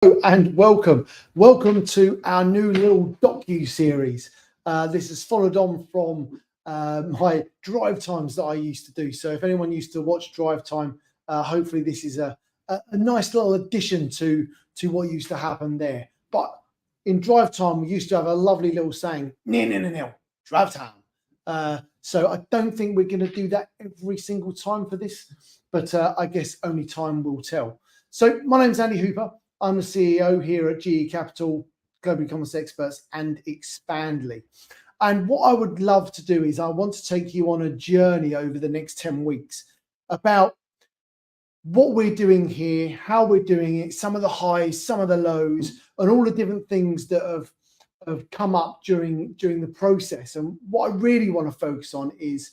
And welcome to our new little docu-series. This is followed on from my drive times that I used to do. So if anyone used to watch Drive Time, hopefully this is a nice little addition to what used to happen there. But in Drive Time, we used to have a lovely little saying, no, drive time. So I don't think we're going to do that every single time for this, but I guess only time will tell. So my name's Andy Hooper. I'm the CEO here at GE Capital, Global Commerce Experts, and Expandly. And what I would love to do is I want to take you on a journey over the next 10 weeks about what we're doing here, how we're doing it, some of the highs, some of the lows, and all the different things that have come up during the process. And what I really want to focus on is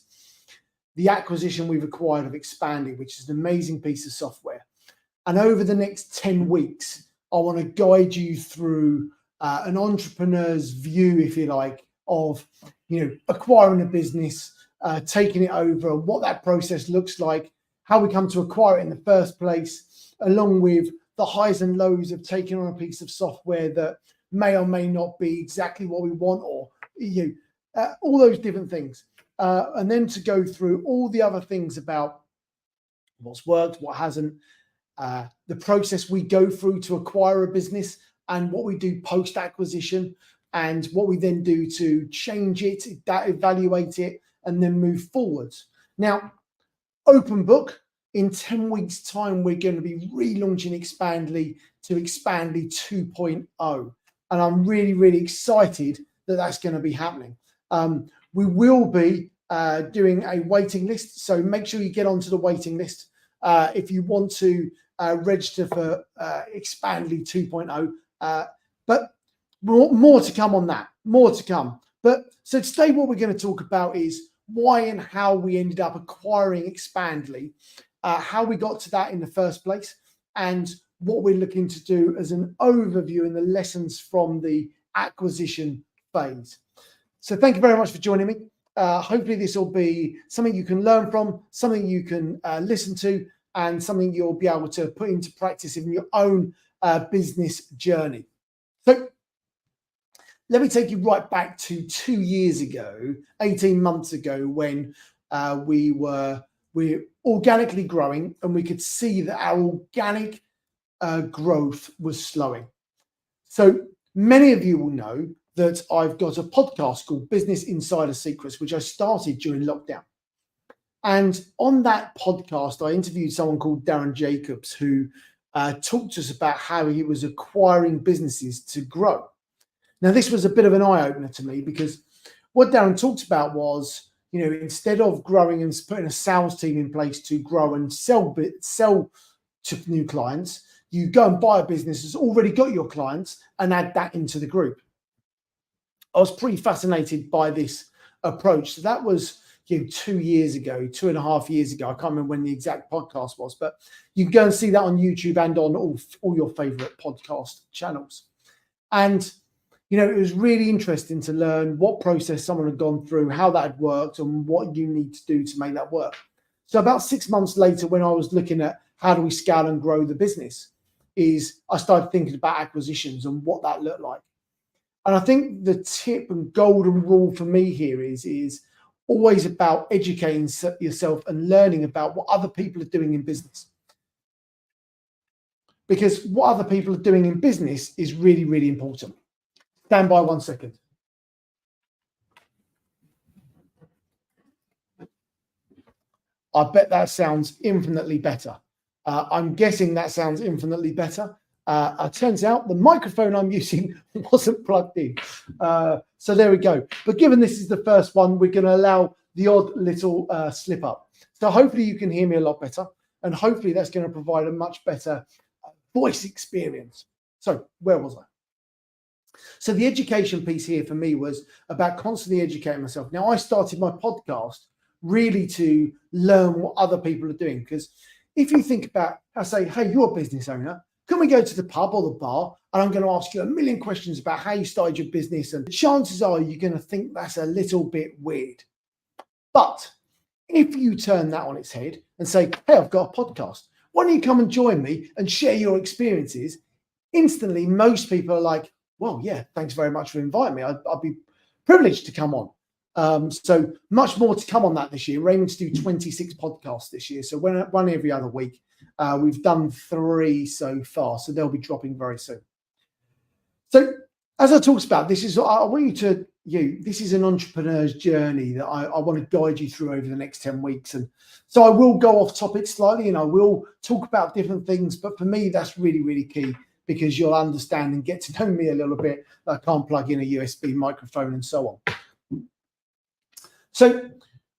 the acquisition we've acquired of Expandly, which is an amazing piece of software. And over the next 10 weeks, I want to guide you through an entrepreneur's view, if you like, of acquiring a business, taking it over, what that process looks like, how we come to acquire it in the first place, along with the highs and lows of taking on a piece of software that may or may not be exactly what we want, or all those different things. And then to go through all the other things about what's worked, what hasn't, the process we go through to acquire a business, and what we do post-acquisition, and what we then do to change it, evaluate it, and then move forwards. Now, open book, in 10 weeks' time, we're going to be relaunching Expandly to Expandly 2.0. And I'm really, really excited that that's going to be happening. We will be doing a waiting list, so make sure you get onto the waiting list if you want to register for Expandly 2.0. But more to come on that, more to come. But so today what we're going to talk about is why and how we ended up acquiring Expandly, how we got to that in the first place, and what we're looking to do as an overview and the lessons from the acquisition phase. So thank you very much for joining me. Hopefully this will be something you can learn from, something you can listen to, and something you'll be able to put into practice in your own business journey. So let me take you right back to 2 years ago, 18 months ago, when we're organically growing, and we could see that our organic growth was slowing. So many of you will know that I've got a podcast called Business Insider Secrets, which I started during lockdown. And on that podcast, I interviewed someone called Darren Jacobs, who talked to us about how he was acquiring businesses to grow. Now, this was a bit of an eye-opener to me, because what Darren talked about was, instead of growing and putting a sales team in place to grow and sell to new clients, you go and buy a business that's already got your clients and add that into the group. I was pretty fascinated by this approach. So that was 2 years ago, 2.5 years ago. I can't remember when the exact podcast was, but you can go and see that on YouTube and on all your favorite podcast channels. And it was really interesting to learn what process someone had gone through, how that had worked, and what you need to do to make that work. So about 6 months later, when I was looking at how do we scale and grow the business, I started thinking about acquisitions and what that looked like. And I think the tip and golden rule for me here is always about educating yourself and learning about what other people are doing in business. Because what other people are doing in business is really, really important. Stand by 1 second. I bet that sounds infinitely better. I'm guessing that sounds infinitely better. It turns out the microphone I'm using wasn't plugged in. So there we go. But given this is the first one, we're going to allow the odd little slip up. So hopefully you can hear me a lot better. And hopefully that's going to provide a much better voice experience. So where was I? So the education piece here for me was about constantly educating myself. Now, I started my podcast really to learn what other people are doing. Because if you think about, I say, hey, you're a business owner. Can we go to the pub or the bar? And I'm going to ask you a million questions about how you started your business. And chances are you're going to think that's a little bit weird. But if you turn that on its head and say, hey, I've got a podcast. Why don't you come and join me and share your experiences? instantly most people are like, well, yeah, thanks very much for inviting me. I'd be privileged to come on. So much more to come on that this year. We're aiming to do 26 podcasts this year. So one every other week. We've done 3 so far, so they'll be dropping very soon. So as I talked about, this is I want this is an entrepreneur's journey that I want to guide you through over the next 10 weeks. And so I will go off topic slightly and I will talk about different things. But for me, that's really, really key because you'll understand and get to know me a little bit. I can't plug in a USB microphone and so on. So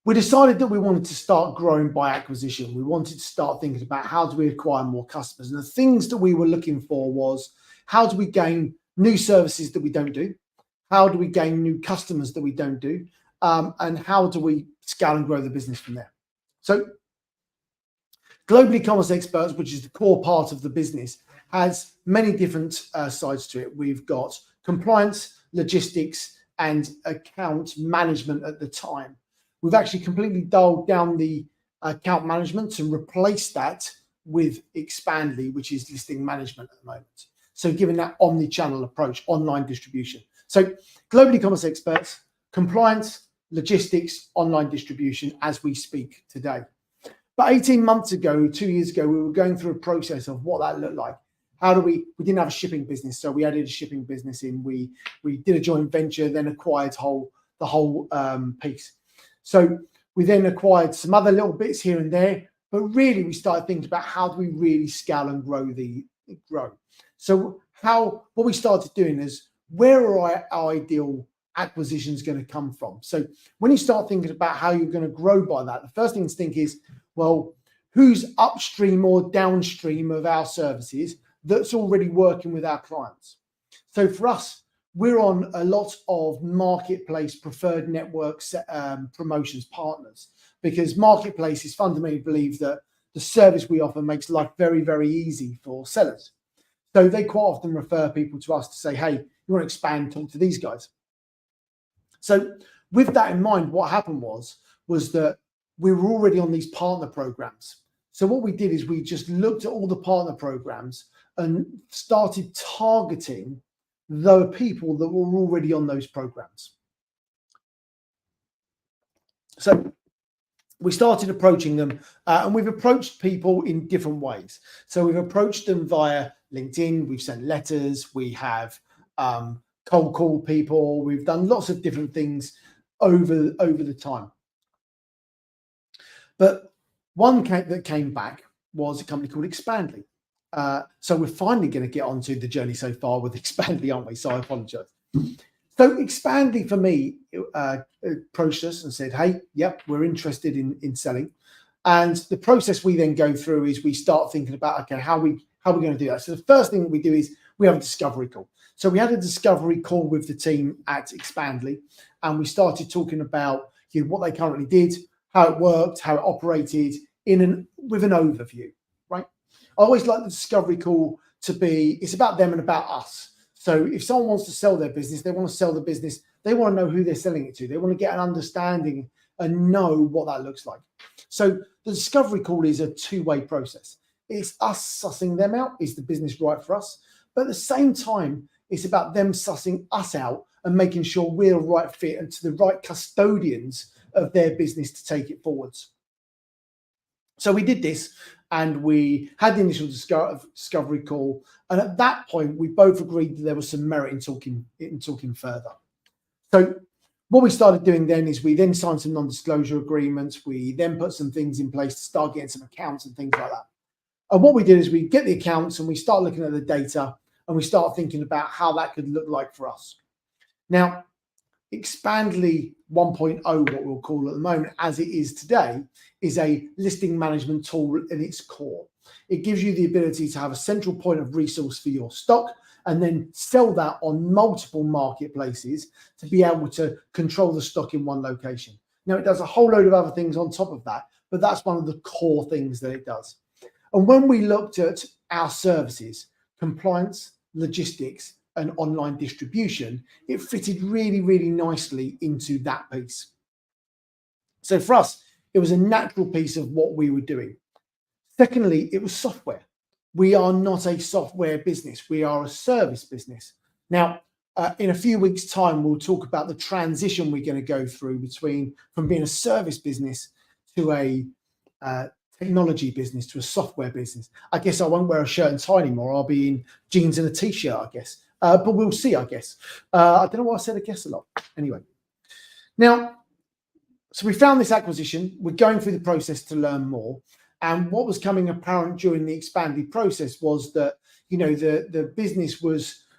we decided that we wanted to start growing by acquisition. We wanted to start thinking about how do we acquire more customers. And the things that we were looking for was how do we gain new services that we don't do? How do we gain new customers that we don't do? And how do we scale and grow the business from there? So Global E-commerce Experts, which is the core part of the business, has many different sides to it. We've got compliance, logistics, and account management at the time. We've actually completely dialed down the account management and replaced that with Expandly, which is listing management at the moment. So giving that omni-channel approach, online distribution. So Global E-commerce Experts, compliance, logistics, online distribution as we speak today. But 18 months ago, 2 years ago, we were going through a process of what that looked like. How do we didn't have a shipping business, so we added a shipping business in. We did a joint venture, then acquired the whole piece. So we then acquired some other little bits here and there, but really we started thinking about how do we really scale and grow. So what we started doing is where are our ideal acquisitions going to come from? So when you start thinking about how you're going to grow by that, the first thing to think is, well, who's upstream or downstream of our services that's already working with our clients? So for us, we're on a lot of marketplace preferred networks, promotions partners, because marketplaces fundamentally believe that the service we offer makes life very, very easy for sellers. So they quite often refer people to us to say, hey, you want to expand, talk to these guys. So with that in mind, what happened was that we were already on these partner programs. So what we did is we just looked at all the partner programs and started targeting the people that were already on those programs. So we started approaching them and we've approached people in different ways. So we've approached them via LinkedIn, we've sent letters, we have cold called people, we've done lots of different things over the time. But one that came back was a company called Expandly. So we're finally going to get onto the journey so far with Expandly, aren't we? So I apologize. So Expandly for me approached us and said, hey, yep, we're interested in selling. And the process we then go through is we start thinking about, okay, how are we going to do that? So the first thing that we do is we have a discovery call. So we had a discovery call with the team at Expandly, and we started talking about what they currently did, how it worked, how it operated with an overview, right? I always like the discovery call to be, it's about them and about us. So if someone wants to sell their business, they want to sell the business, they want to know who they're selling it to. They want to get an understanding and know what that looks like. So the discovery call is a two-way process. It's us sussing them out. Is the business right for us? But at the same time, it's about them sussing us out and making sure we're the right fit and to the right custodians of their business to take it forwards. So we did this and we had the initial discovery call. And at that point, we both agreed that there was some merit in talking further. So what we started doing then is we then signed some non-disclosure agreements. We then put some things in place to start getting some accounts and things like that. And what we did is we get the accounts and we start looking at the data and we start thinking about how that could look like for us. Now, Expandly 1.0, what we'll call at the moment, as it is today, is a listing management tool in its core. It gives you the ability to have a central point of resource for your stock and then sell that on multiple marketplaces to be able to control the stock in one location. Now, it does a whole load of other things on top of that, but that's one of the core things that it does. And when we looked at our services, compliance, logistics, and online distribution, it fitted really, really nicely into that piece. So for us, it was a natural piece of what we were doing. Secondly, it was software. we are not a software business. We are a service business. Now, in a few weeks' time, we'll talk about the transition we're going to go through from being a service business to a technology business to a software business. I guess I won't wear a shirt and tie anymore. I'll be in jeans and a t-shirt, I guess. But we'll see, I guess. I don't know why I said I guess a lot. Anyway, now, so we found this acquisition. We're going through the process to learn more. And what was coming apparent during the expanded process was that, the business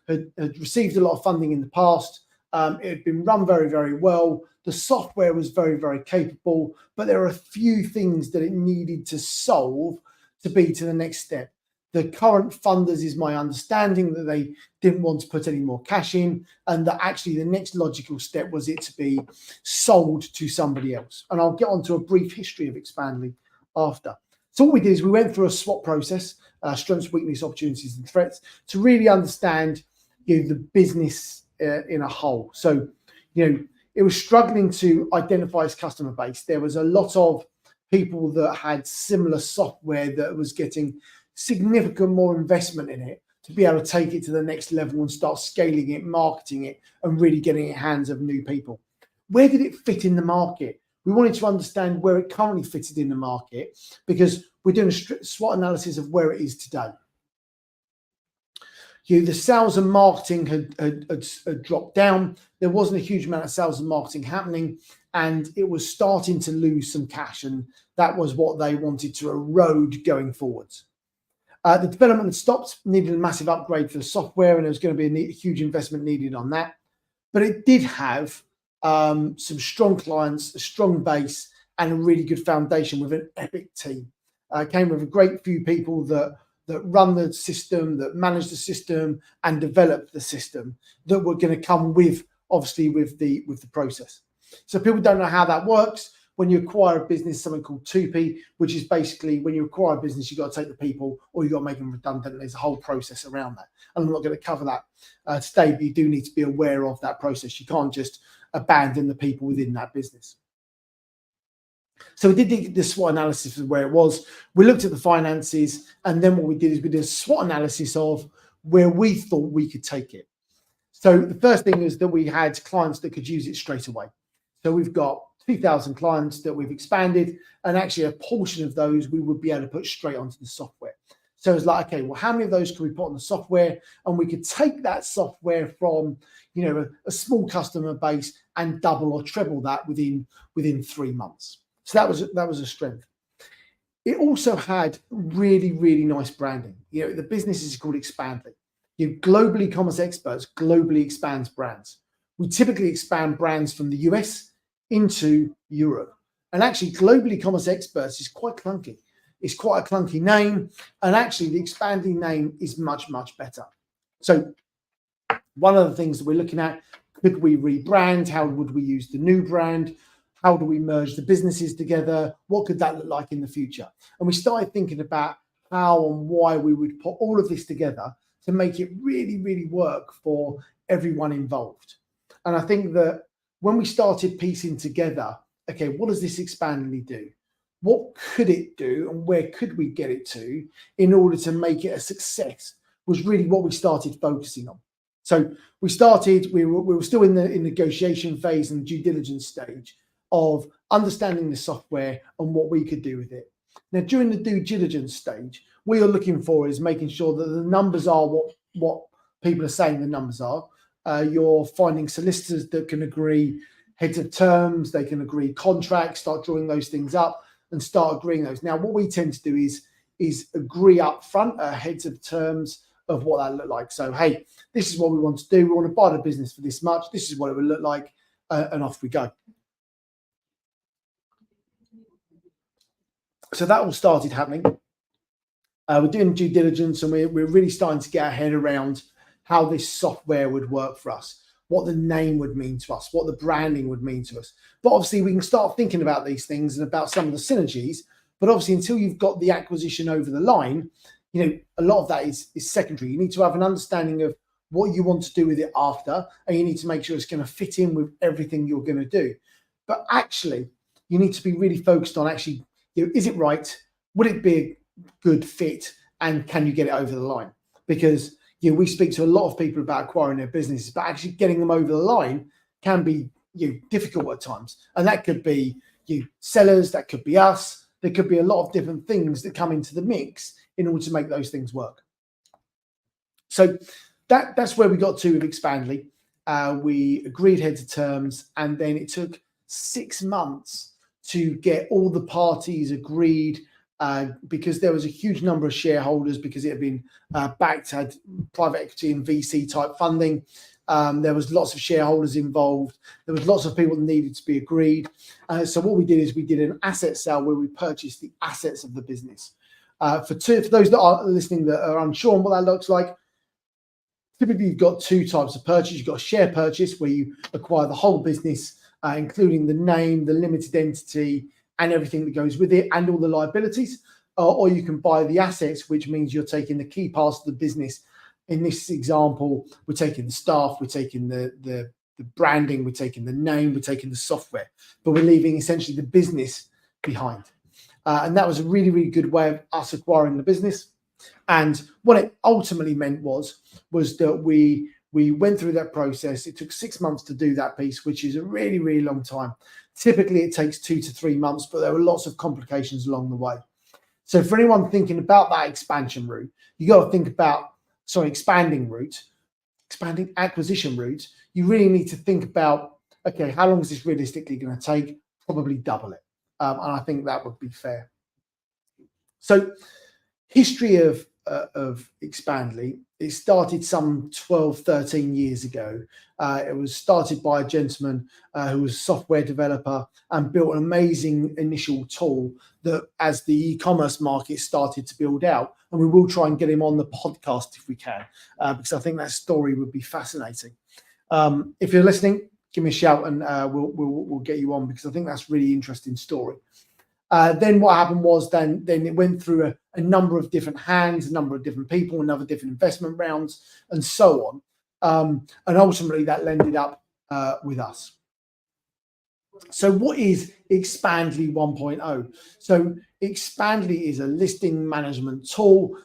had received a lot of funding in the past. It had been run very, very well. The software was very, very capable, but there are a few things that it needed to solve to be to the next step. The current funders, is my understanding, that they didn't want to put any more cash in, and that actually the next logical step was it to be sold to somebody else. And I'll get on to a brief history of Expandly after. So what we did is we went through a SWOT process, strengths, weaknesses, opportunities, and threats, to really understand the business in a whole. So, it was struggling to identify its customer base. There was a lot of people that had similar software that was getting significant more investment in it to be able to take it to the next level and start scaling it, marketing it, and really getting it in the hands of new people. Where did it fit in the market? We wanted to understand where it currently fitted in the market, because we're doing a SWOT analysis of where it is today. The sales and marketing had dropped down. There wasn't a huge amount of sales and marketing happening, and it was starting to lose some cash, and that was what they wanted to erode going forwards. The development had stopped, needed a massive upgrade for the software, and there was going to be a huge investment needed on that. But it did have some strong clients, a strong base, and a really good foundation with an epic team. Came with a great few people that run the system, that manage the system, and develop the system, that were going to come with, obviously, with the process. So people don't know how that works. When you acquire a business, something called 2P, which is basically when you acquire a business, you've got to take the people or you've got to make them redundant. There's a whole process around that. And I'm not going to cover that today, but you do need to be aware of that process. You can't just abandon the people within that business. So we did the SWOT analysis of where it was. We looked at the finances, and then what we did is we did a SWOT analysis of where we thought we could take it. So the first thing is that we had clients that could use it straight away. So we've got 2,000 clients that we've expanded, and actually a portion of those we would be able to put straight onto the software. So it's like, okay, well, how many of those can we put on the software? And we could take that software from, a small customer base and double or treble that within 3 months. So that was a strength. It also had really, really nice branding. The business is called Expandly. Global e-commerce experts globally expands brands. We typically expand brands from the US into Europe. And actually, global e-commerce experts is quite clunky. It's quite a clunky name. And actually, the Expandly name is much, much better. So one of the things that we're looking at, could we rebrand? How would we use the new brand? How do we merge the businesses together? What could that look like in the future? And we started thinking about how and why we would put all of this together to make it really, really work for everyone involved. And I think that when we started piecing together, okay, what does this Expandly do? What could it do, and where could we get it to in order to make it a success, was really what we started focusing on. So we were still in the negotiation phase and due diligence stage of understanding the software and what we could do with it. Now, during the due diligence stage, what you're looking for is making sure that the numbers are what people are saying the numbers are. You're finding solicitors that can agree heads of terms, they can agree contracts, start drawing those things up and start agreeing those. Now, what we tend to do is agree up front heads of terms of what that look like. So, hey, this is what we want to do. We want to buy the business for this much. This is what it would look like, and off we go. So that all started happening. We're doing due diligence, and we're really starting to get our head around how this software would work for us, what the name would mean to us, what the branding would mean to us. But obviously, we can start thinking about these things and about some of the synergies. But obviously, until you've got the acquisition over the line, a lot of that is secondary. You need to have an understanding of what you want to do with it after, and you need to make sure it's going to fit in with everything you're going to do. But actually, you need to be really focused on actually, is it right? Would it be a good fit? and can you get it over the line? Because we speak to a lot of people about acquiring their businesses, but actually getting them over the line can be difficult at times, and that could be sellers, that could be us, there could be a lot of different things that come into the mix in order to make those things work. So that's where we got to with Expandly. We agreed heads of terms, and then it took 6 months to get all the parties agreed, because there was a huge number of shareholders, because it had been backed, had private equity and VC type funding. There was lots of shareholders involved. There was lots of people that needed to be agreed. So what we did is we did an asset sale where we purchased the assets of the business. For those that are listening that are unsure on what that looks like, typically you've got two types of purchase. You've got a share purchase where you acquire the whole business, including the name, the limited entity, and everything that goes with it, and all the liabilities. Or you can buy the assets, which means you're taking the key parts of the business. In this example, we're taking the staff, we're taking the branding, we're taking the name, we're taking the software, but we're leaving essentially the business behind. And that was a really, really good way of us acquiring the business. And what it ultimately meant was that we went through that process. It took 6 months to do that piece, which is a really, really long time. Typically, it takes 2 to 3 months, but there were lots of complications along the way. So for anyone thinking about that expansion route, you got to think about, expanding acquisition route. You really need to think about, okay, how long is this realistically going to take? Probably double it. And I think that would be fair. So history of Expandly, it started some 12, 13 years ago. It was started by a gentleman who was a software developer and built an amazing initial tool that, as the e-commerce market started to build out, and we will try and get him on the podcast if we can, because I think that story would be fascinating. If you're listening, give me a shout and we'll get you on, because I think that's a really interesting story. Then what happened was then it went through a number of different hands, a number of different people, another different investment rounds, and so on. And ultimately that ended up with us. So what is Expandly 1.0? So Expandly is a listing management tool,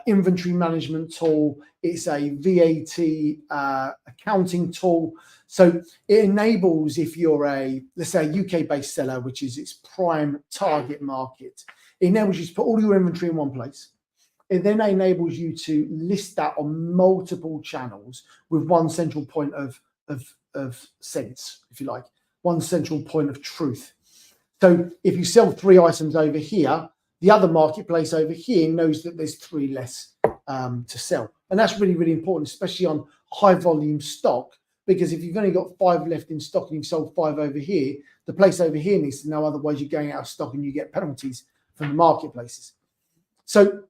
inventory management tool. It's a VAT accounting tool. So it enables, if you're let's say a UK-based seller, which is its prime target market, it enables you to put all your inventory in one place. It then enables you to list that on multiple channels with one central point of sense, if you like, one central point of truth. So if you sell 3 items over here, the other marketplace over here knows that there's 3 less to sell. And that's really, really important, especially on high volume stock, because if you've only got 5 left in stock and you've sold 5 over here, the place over here needs to know, otherwise you're going out of stock and you get penalties from the marketplaces. So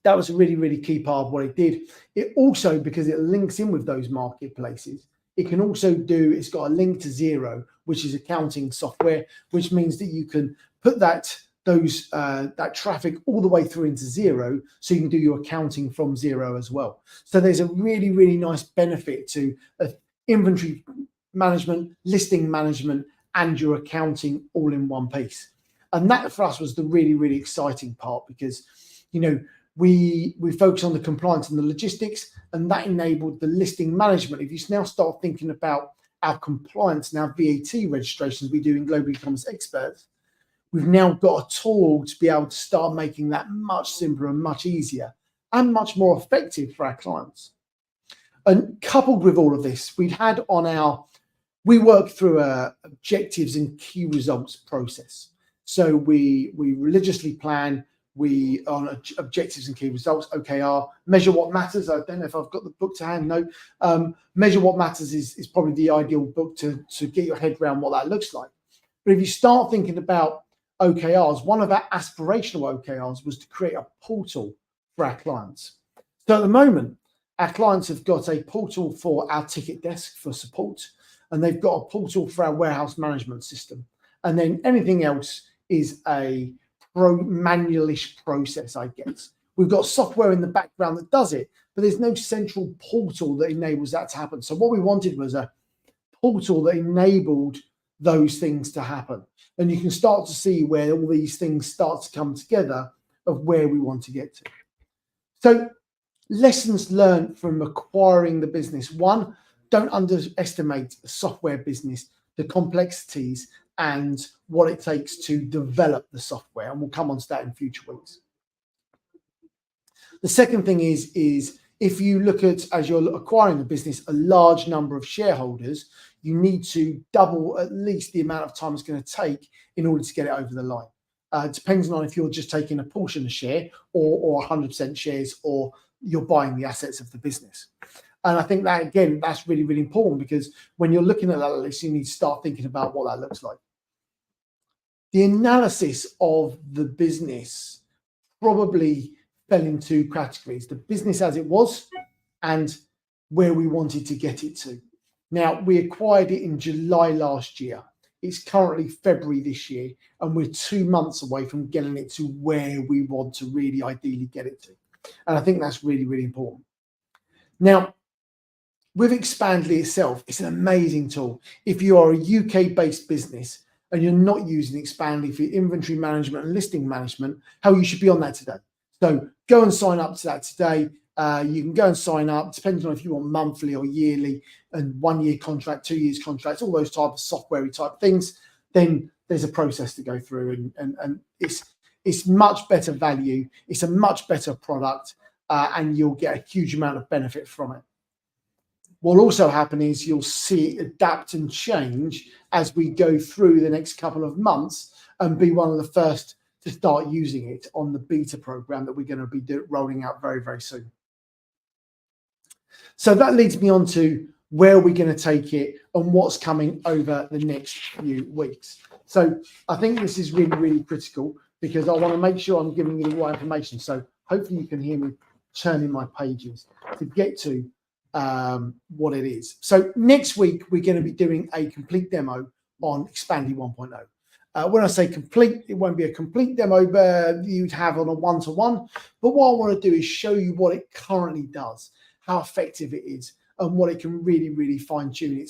that was a really, really key part of what it did. It also, because it links in with those marketplaces, it can also it's got a link to Xero, which is accounting software, which means that you can put that traffic all the way through into Xero, so you can do your accounting from Xero as well. So there's a really, really nice benefit to inventory management, listing management, and your accounting all in one piece. And that for us was the really, really exciting part, because, we focus on the compliance and the logistics, and that enabled the listing management. If you now start thinking about our compliance and our VAT registrations we do in Global E-commerce Experts, we've now got a tool to be able to start making that much simpler and much easier and much more effective for our clients. And coupled with all of this, we work through objectives and key results process. So we religiously plan, on objectives and key results, OKR, measure what matters. I don't know if I've got the book to hand. No. Measure what matters is probably the ideal book to get your head around what that looks like. But if you start thinking about OKRs, one of our aspirational OKRs was to create a portal for our clients. So at the moment, our clients have got a portal for our ticket desk for support, and they've got a portal for our warehouse management system. And then anything else is a manualish process, I guess. We've got software in the background that does it, but there's no central portal that enables that to happen. So what we wanted was a portal that enabled those things to happen. And you can start to see where all these things start to come together of where we want to get to. So lessons learned from acquiring the business. One, don't underestimate a software business, the complexities and what it takes to develop the software. And we'll come on to that in future weeks. The second thing is if you look at, as you're acquiring a business, a large number of shareholders, you need to double at least the amount of time it's going to take in order to get it over the line. Depending on if you're just taking a portion of share or 100% shares, or you're buying the assets of the business. And I think that, again, that's really, really important, because when you're looking at that list, you need to start thinking about what that looks like. The analysis of the business probably fell in two categories: the business as it was and where we wanted to get it to. Now, we acquired it in July last year. It's currently February this year, and we're 2 months away from getting it to where we want to really ideally get it to. And I think that's really, really important. Now, with Expandly itself, it's an amazing tool. If you are a UK-based business and you're not using Expandly for inventory management and listing management, you should be on that today. So go and sign up to that today. You can go and sign up, depending on if you want monthly or yearly, and 1 year contract, 2 years contracts, all those type of software type things. Then there's a process to go through, and it's much better value. It's a much better product, and you'll get a huge amount of benefit from it. What will also happen is you'll see it adapt and change as we go through the next couple of months, and be one of the first to start using it on the beta program that we're going to be rolling out very, very soon. So that leads me on to where we're going to take it and what's coming over the next few weeks. So I think this is really, really critical, because I want to make sure I'm giving you the right information. So hopefully you can hear me turning my pages to get to what it is. So next week, we're going to be doing a complete demo on Expandly 1.0. When I say complete, it won't be a complete demo you'd have on a one-to-one, but what I want to do is show you what it currently does, how effective it is, and what it can really, really fine-tune.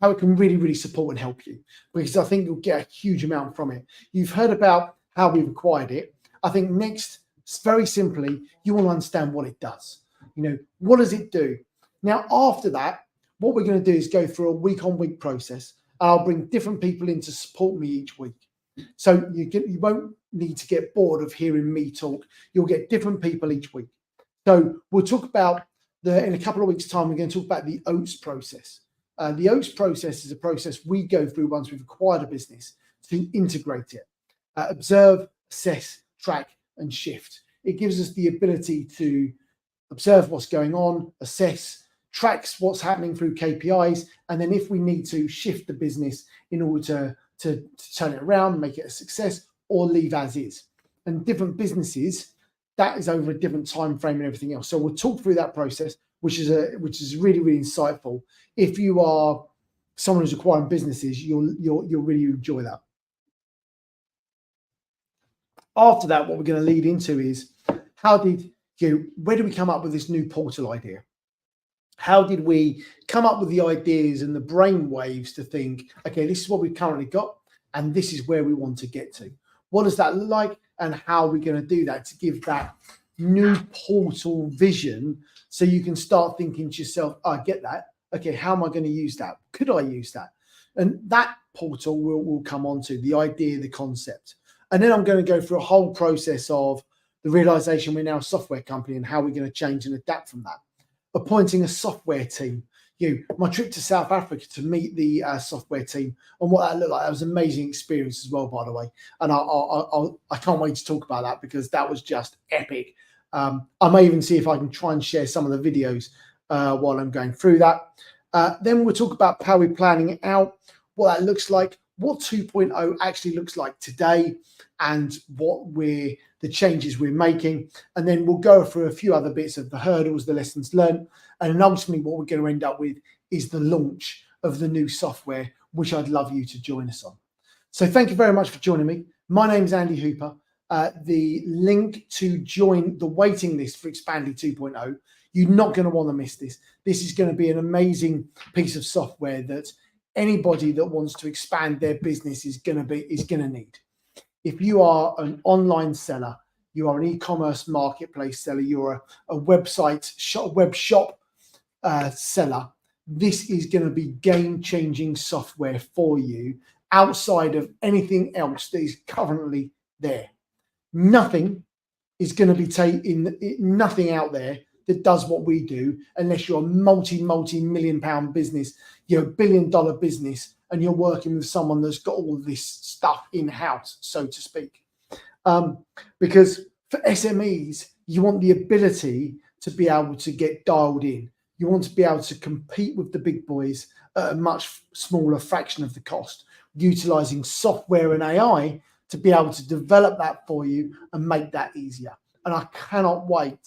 How it can really, really support and help you, because I think you'll get a huge amount from it. You've heard about how we've acquired it. I think next, very simply, you want to understand what it does. What does it do? Now, after that, what we're going to do is go through a week-on-week process. I'll bring different people in to support me each week. So you won't need to get bored of hearing me talk. You'll get different people each week. So we'll talk about in a couple of weeks' time, we're going to talk about the OATS process. The OATS process is a process we go through once we've acquired a business to integrate it. Observe, assess, track, and shift. It gives us the ability to observe what's going on, assess, tracks what's happening through KPIs, and then if we need to, shift the business in order to turn it around, make it a success, or leave as is. And different businesses, that is over a different time frame and everything else. So we'll talk through that process, which is really, really insightful. If you are someone who's acquiring businesses, you'll really enjoy that. After that, what we're going to lead into is where did we come up with this new portal idea? How did we come up with the ideas and the brain waves to think, okay, this is what we've currently got, and this is where we want to get to? What does that look like, and how are we going to do that to give that new portal vision, so you can start thinking to yourself, I get that. Okay, how am I going to use that? Could I use that? And that portal will come onto the idea, the concept. And then I'm going to go through a whole process of the realization we're now a software company and how we're going to change and adapt from that. Appointing a software team. My trip to South Africa to meet the software team and what that looked like. That was an amazing experience as well, by the way. And I can't wait to talk about that, because that was just epic. I may even see if I can try and share some of the videos while I'm going through that. Then we'll talk about how we're planning it out, what that looks like, what 2.0 actually looks like today, and what the changes we're making. And then we'll go through a few other bits of the hurdles, the lessons learned, and then ultimately what we're going to end up with is the launch of the new software, which I'd love you to join us on. So thank you very much for joining me. My name's Andy Hooper. The link to join the waiting list for Expandly 2.0, you're not going to want to miss this. This is going to be an amazing piece of software that anybody that wants to expand their business is going to need. if you are an online seller, you are an e-commerce marketplace seller, you're a website shop, web shop seller, this is going to be game-changing software for you outside of anything else that is currently there. Nothing is going to be taking nothing out there that does what we do unless you're a multi-million pound business, you're a $1 billion business, and you're working with someone that's got all this stuff in-house, so to speak. Because for SMEs, you want the ability to be able to get dialed in. You want to be able to compete with the big boys at a much smaller fraction of the cost, utilizing software and AI to be able to develop that for you and make that easier. And I cannot wait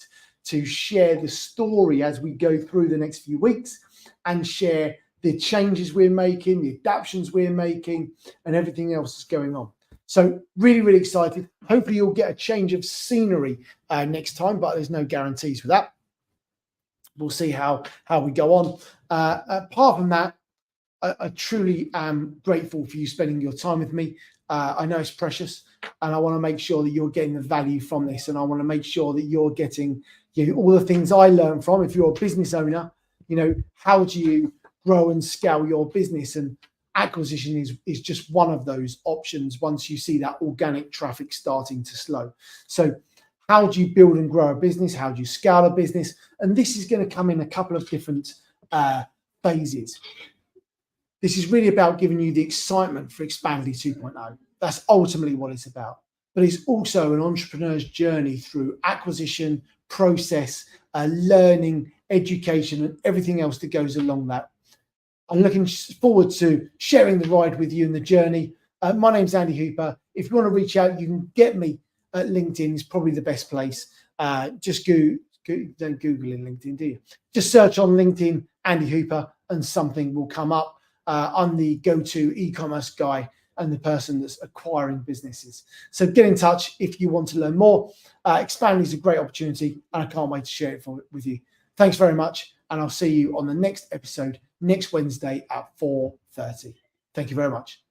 to share the story as we go through the next few weeks and share the changes we're making, the adaptations we're making, and everything else that's going on. So really, really excited. Hopefully you'll get a change of scenery next time, but there's no guarantees for that. We'll see how we go on. Apart from that, I truly am grateful for you spending your time with me. I know it's precious, and I want to make sure that you're getting the value from this, and I want to make sure that you're getting all the things I learned from. If you're a business owner, how do you grow and scale your business? And acquisition is just one of those options once you see that organic traffic starting to slow. So how do you build and grow a business? How do you scale a business? And this is going to come in a couple of different phases. This is really about giving you the excitement for Expandly 2.0. That's ultimately what it's about. But it's also an entrepreneur's journey through acquisition, process, learning, education, and everything else that goes along that. I'm looking forward to sharing the ride with you in the journey. My name's Andy Hooper. If you want to reach out, you can get me at LinkedIn. It's probably the best place. Just don't Google in LinkedIn, do you? Just search on LinkedIn, Andy Hooper, and something will come up. I'm the go-to e-commerce guy and the person that's acquiring businesses. So get in touch if you want to learn more. Expandly is a great opportunity, and I can't wait to share it with you. Thanks very much, and I'll see you on the next episode next Wednesday at 4:30. Thank you very much.